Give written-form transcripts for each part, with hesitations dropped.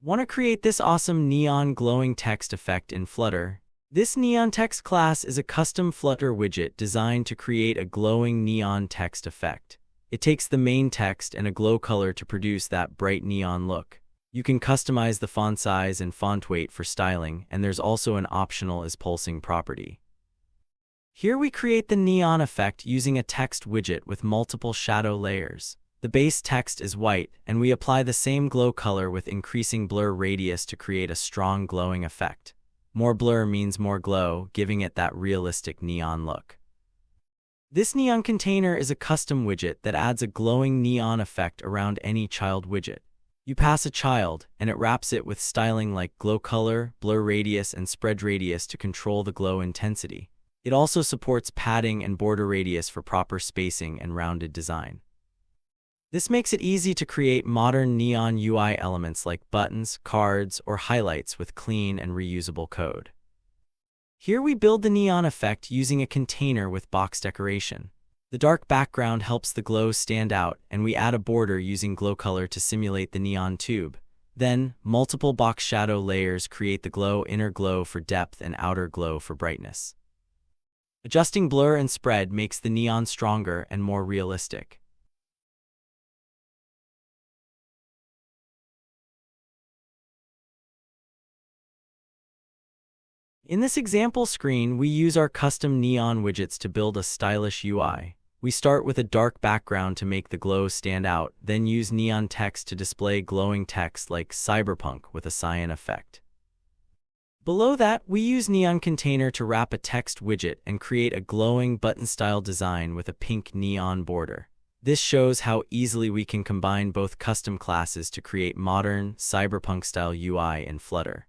Want to create this awesome neon glowing text effect in Flutter? This NeonText class is a custom Flutter widget designed to create a glowing neon text effect. It takes the main text and a glow color to produce that bright neon look. You can customize the font size and font weight for styling, and there's also an optional is pulsing property. Here we create the neon effect using a text widget with multiple shadow layers. The base text is white, and we apply the same glow color with increasing blur radius to create a strong glowing effect. More blur means more glow, giving it that realistic neon look. This NeonContainer is a custom widget that adds a glowing neon effect around any child widget. You pass a child, and it wraps it with styling like glow color, blur radius, and spread radius to control the glow intensity. It also supports padding and border radius for proper spacing and rounded design. This makes it easy to create modern neon UI elements like buttons, cards, or highlights with clean and reusable code. Here we build the neon effect using a container with box decoration. The dark background helps the glow stand out, and we add a border using glow color to simulate the neon tube. Then, multiple box shadow layers create the inner glow for depth and outer glow for brightness. Adjusting blur and spread makes the neon stronger and more realistic. In this example screen, we use our custom neon widgets to build a stylish UI. We start with a dark background to make the glow stand out, then use NeonText to display glowing text like Cyberpunk with a cyan effect. Below that, we use NeonContainer to wrap a text widget and create a glowing button-style design with a pink neon border. This shows how easily we can combine both custom classes to create modern, cyberpunk-style UI in Flutter.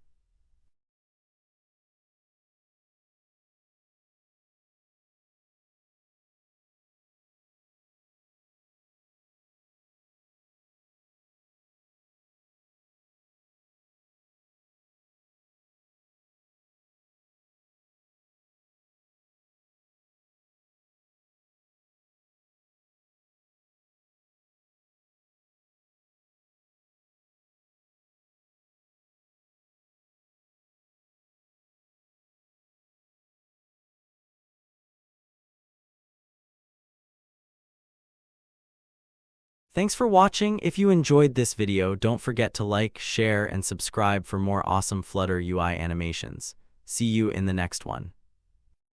Thanks for watching. If you enjoyed this video, don't forget to like, share, and subscribe for more awesome Flutter UI animations. See you in the next one.